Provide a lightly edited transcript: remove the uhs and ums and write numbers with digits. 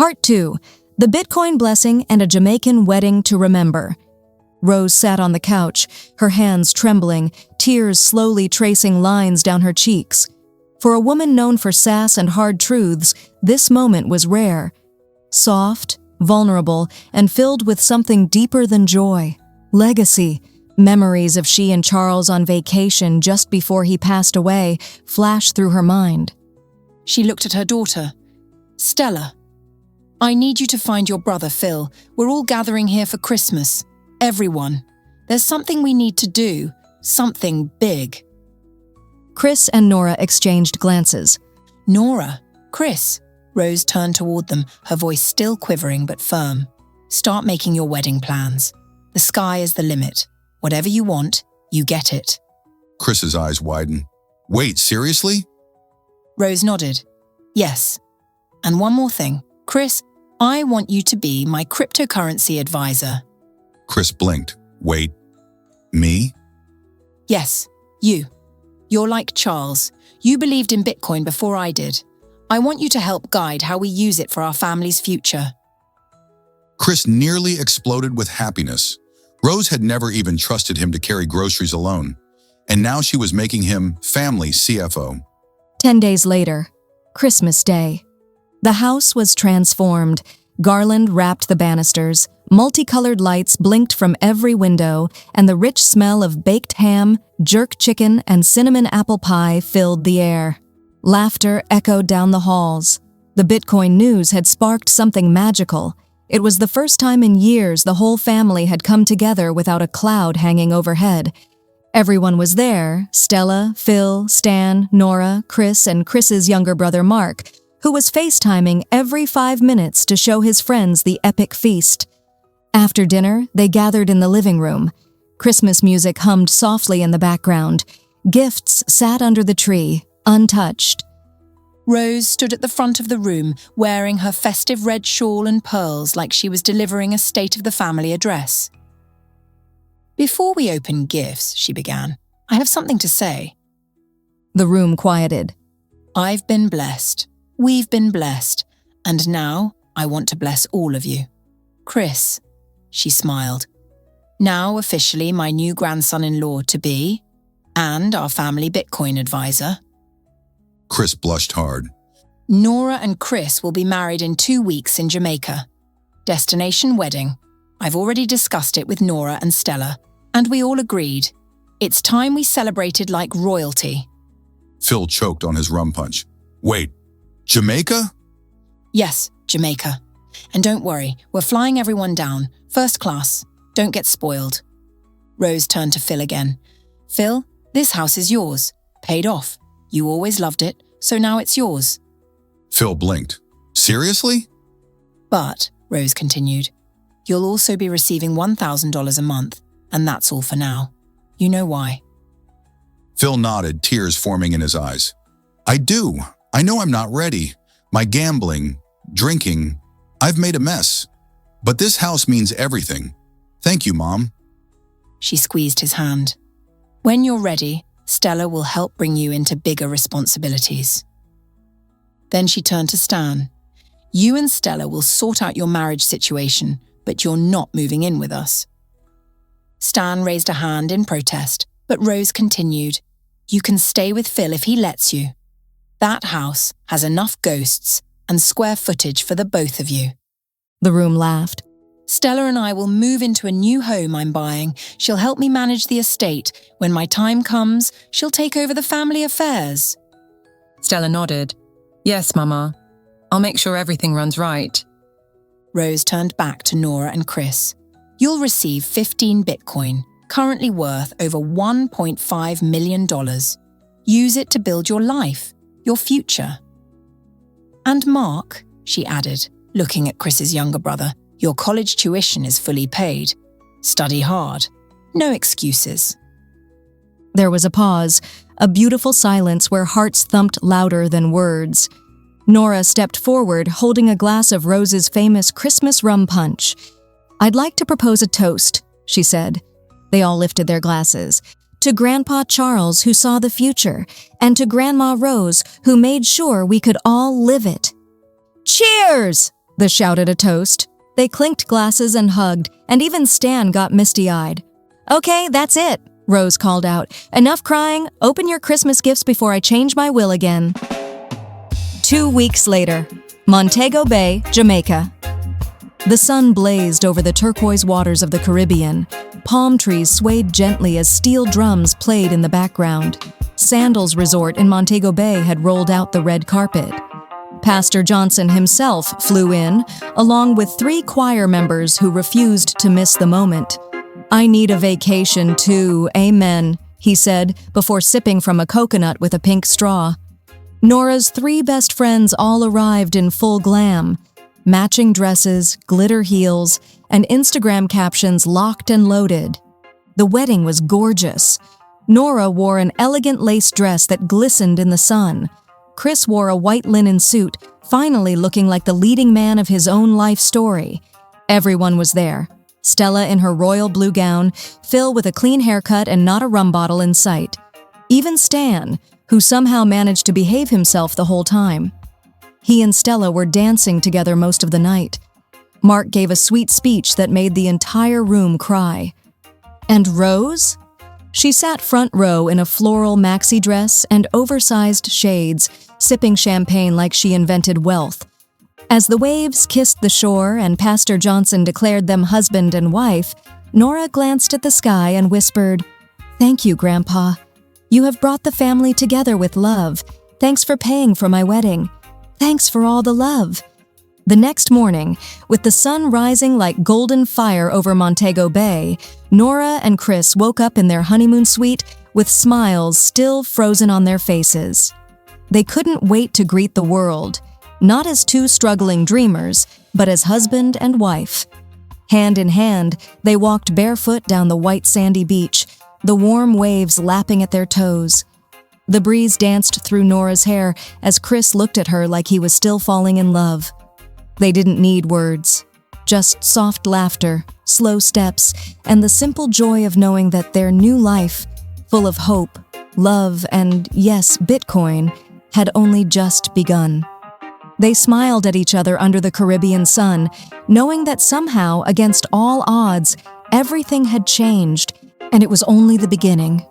Part 2. The Bitcoin Blessing and a Jamaican Wedding to Remember. Rose sat on the couch, her hands trembling, tears slowly tracing lines down her cheeks. For a woman known for sass and hard truths, this moment was rare. Soft, vulnerable, and filled with something deeper than joy. Legacy. Memories of she and Charles on vacation just before he passed away flashed through her mind. She looked at her daughter. Stella, I need you to find your brother, Phil. We're all gathering here for Christmas. Everyone. There's something we need to do. Something big. Chris and Nora exchanged glances. Nora, Chris. Rose turned toward them, her voice still quivering but firm. Start making your wedding plans. The sky is the limit. Whatever you want, you get it. Chris's eyes widen. Wait, seriously? Rose nodded. Yes. And one more thing. Chris, I want you to be my cryptocurrency advisor. Chris blinked. Wait. Me? Yes, you. You're like Charles. You believed in Bitcoin before I did. I want you to help guide how we use it for our family's future. Chris nearly exploded with happiness. Rose had never even trusted him to carry groceries alone, and now she was making him family CFO. 10 days later, Christmas Day. The house was transformed. Garland wrapped the banisters, multicolored lights blinked from every window, and the rich smell of baked ham, jerk chicken, and cinnamon apple pie filled the air. Laughter echoed down the halls. The Bitcoin news had sparked something magical. It was the first time in years the whole family had come together without a cloud hanging overhead. Everyone was there: Stella, Phil, Stan, Nora, Chris, and Chris's younger brother Mark, who was FaceTiming every 5 minutes to show his friends the epic feast. After dinner, they gathered in the living room. Christmas music hummed softly in the background. Gifts sat under the tree, untouched. Rose stood at the front of the room, wearing her festive red shawl and pearls like she was delivering a State of the Family address. Before we open gifts, she began, I have something to say. The room quieted. I've been blessed. We've been blessed. And now I want to bless all of you. Chris, she smiled. Now officially my new grandson-in-law to be, and our family Bitcoin advisor. Chris blushed hard. Nora and Chris will be married in 2 weeks in Jamaica. Destination wedding. I've already discussed it with Nora and Stella, and we all agreed. It's time we celebrated like royalty. Phil choked on his rum punch. Wait, Jamaica? Yes, Jamaica. And don't worry, we're flying everyone down, first class. Don't get spoiled. Rose turned to Phil again. Phil, this house is yours. Paid off. You always loved it, so now it's yours. Phil blinked. Seriously? But, Rose continued, you'll also be receiving $1,000 a month, and that's all for now. You know why. Phil nodded, tears forming in his eyes. I do. I know I'm not ready. My gambling, drinking, I've made a mess. But this house means everything. Thank you, Mom. She squeezed his hand. When you're ready, Stella will help bring you into bigger responsibilities. Then she turned to Stan. You and Stella will sort out your marriage situation, but you're not moving in with us. Stan raised a hand in protest, but Rose continued. You can stay with Phil if he lets you. That house has enough ghosts and square footage for the both of you. The room laughed. Stella and I will move into a new home I'm buying. She'll help me manage the estate. When my time comes, she'll take over the family affairs. Stella nodded. Yes, Mama. I'll make sure everything runs right. Rose turned back to Nora and Chris. You'll receive 15 Bitcoin, currently worth over $1.5 million. Use it to build your life, your future. And Mark, she added, looking at Chris's younger brother, your college tuition is fully paid. Study hard. No excuses. There was a pause, a beautiful silence where hearts thumped louder than words. Nora stepped forward, holding a glass of Rose's famous Christmas rum punch. I'd like to propose a toast, she said. They all lifted their glasses. To Grandpa Charles, who saw the future, and to Grandma Rose, who made sure we could all live it. Cheers! They shouted a toast. They clinked glasses and hugged, and even Stan got misty-eyed. "Okay, that's it," Rose called out. "Enough crying. Open your Christmas gifts before I change my will again." 2 weeks later, Montego Bay, Jamaica. The sun blazed over the turquoise waters of the Caribbean. Palm trees swayed gently as steel drums played in the background. Sandals Resort in Montego Bay had rolled out the red carpet. Pastor Johnson himself flew in, along with 3 choir members who refused to miss the moment. "I need a vacation too, amen," he said before sipping from a coconut with a pink straw. Nora's 3 best friends all arrived in full glam. Matching dresses, glitter heels, and Instagram captions locked and loaded. The wedding was gorgeous. Nora wore an elegant lace dress that glistened in the sun. Chris wore a white linen suit, finally looking like the leading man of his own life story. Everyone was there. Stella in her royal blue gown, Phil with a clean haircut and not a rum bottle in sight. Even Stan, who somehow managed to behave himself the whole time. He and Stella were dancing together most of the night. Mark gave a sweet speech that made the entire room cry. And Rose? She sat front row in a floral maxi dress and oversized shades, sipping champagne like she invented wealth. As the waves kissed the shore and Pastor Johnson declared them husband and wife, Nora glanced at the sky and whispered, "Thank you, Grandpa. You have brought the family together with love. Thanks for paying for my wedding. Thanks for all the love." The next morning, with the sun rising like golden fire over Montego Bay, Nora and Chris woke up in their honeymoon suite with smiles still frozen on their faces. They couldn't wait to greet the world, not as 2 struggling dreamers, but as husband and wife. Hand in hand, they walked barefoot down the white sandy beach, the warm waves lapping at their toes. The breeze danced through Nora's hair as Chris looked at her like he was still falling in love. They didn't need words, just soft laughter, slow steps, and the simple joy of knowing that their new life, full of hope, love, and, yes, Bitcoin, had only just begun. They smiled at each other under the Caribbean sun, knowing that somehow, against all odds, everything had changed, and it was only the beginning.